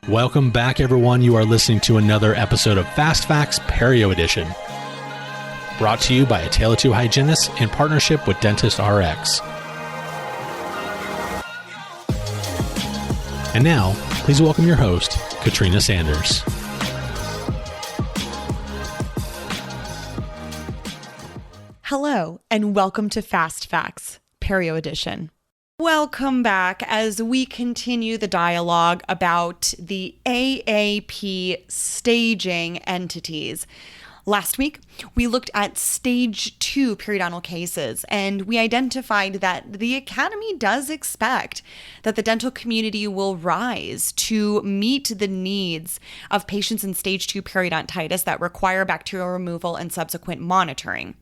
Welcome back, everyone. You are listening to another episode of Fast Facts Perio Edition, brought to you by A Tale of Two Hygienists in partnership with Dentist RX. And now, please welcome your host, Katrina Sanders. Hello, and welcome to Fast Facts Perio Edition. Welcome back as we continue the dialogue about the AAP staging entities. Last week, we looked at stage 2 periodontal cases, and we identified that the Academy does expect that the dental community will rise to meet the needs of patients in stage 2 periodontitis that require bacterial removal and subsequent monitoring.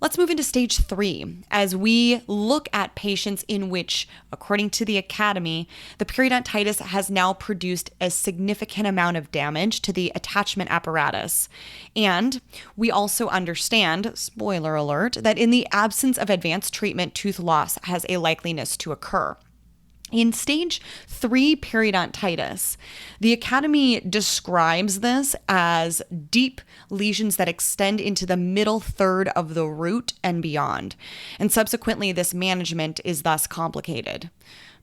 Let's move into stage 3 as we look at patients in which, according to the Academy, the periodontitis has now produced a significant amount of damage to the attachment apparatus. And we also understand, spoiler alert, that in the absence of advanced treatment, tooth loss has a likeliness to occur. In stage 3 periodontitis, the Academy describes this as deep lesions that extend into the middle third of the root and beyond. And subsequently, this management is thus complicated.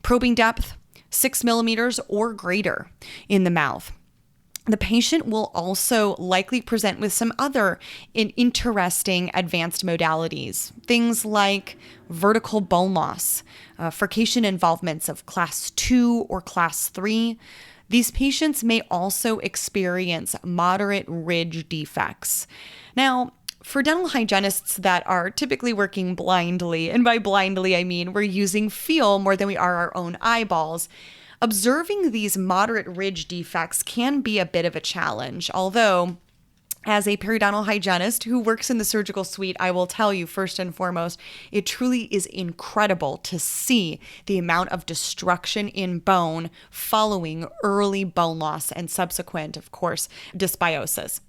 Probing depth, 6 millimeters or greater in the mouth. The patient will also likely present with some other interesting advanced modalities, things like vertical bone loss, furcation involvements of class 2 or class 3. These patients may also experience moderate ridge defects. Now, for dental hygienists that are typically working blindly, and by blindly I mean we're using feel more than we are our own eyeballs, observing these moderate ridge defects can be a bit of a challenge, although as a periodontal hygienist who works in the surgical suite, I will tell you first and foremost, it truly is incredible to see the amount of destruction in bone following early bone loss and subsequent, of course, dysbiosis.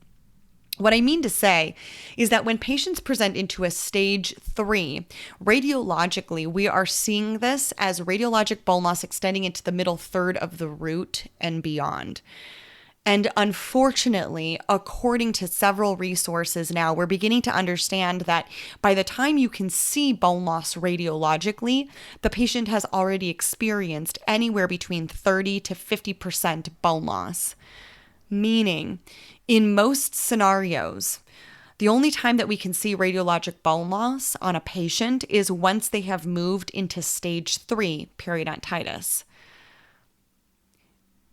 What I mean to say is that when patients present into a stage 3, radiologically, we are seeing this as radiologic bone loss extending into the middle third of the root and beyond. And unfortunately, according to several resources now, we're beginning to understand that by the time you can see bone loss radiologically, the patient has already experienced anywhere between 30 to 50% bone loss. Meaning, in most scenarios, the only time that we can see radiologic bone loss on a patient is once they have moved into stage 3 periodontitis.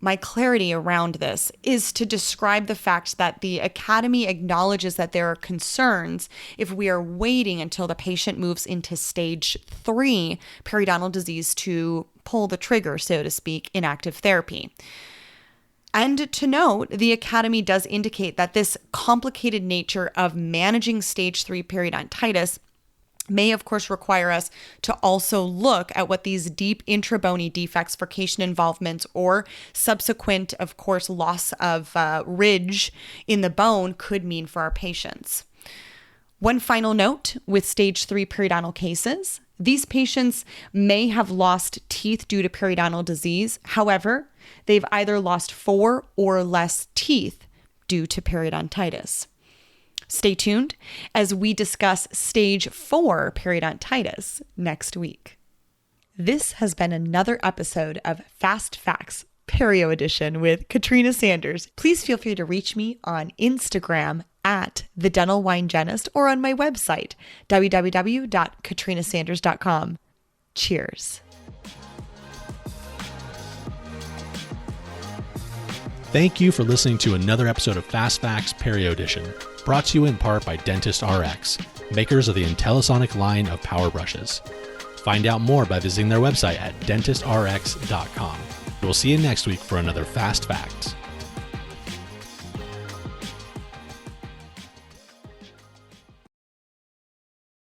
My clarity around this is to describe the fact that the Academy acknowledges that there are concerns if we are waiting until the patient moves into stage 3 periodontal disease to pull the trigger, so to speak, in active therapy. And to note, the Academy does indicate that this complicated nature of managing stage 3 periodontitis may, of course, require us to also look at what these deep intrabony defects, furcation involvements, or subsequent, of course, loss of ridge in the bone could mean for our patients. One final note with stage 3 periodontal cases, these patients may have lost teeth due to periodontal disease. However, they've either lost 4 or less teeth due to periodontitis. Stay tuned as we discuss stage 4 periodontitis next week. This has been another episode of Fast Facts Perio Edition with Katrina Sanders. Please feel free to reach me on Instagram at The Dental Hygienist or on my website, www.katrinasanders.com. Cheers. Thank you for listening to another episode of Fast Facts Perio Edition, brought to you in part by Dentist RX, makers of the IntelliSonic line of power brushes. Find out more by visiting their website at dentistrx.com. We'll see you next week for another Fast Facts.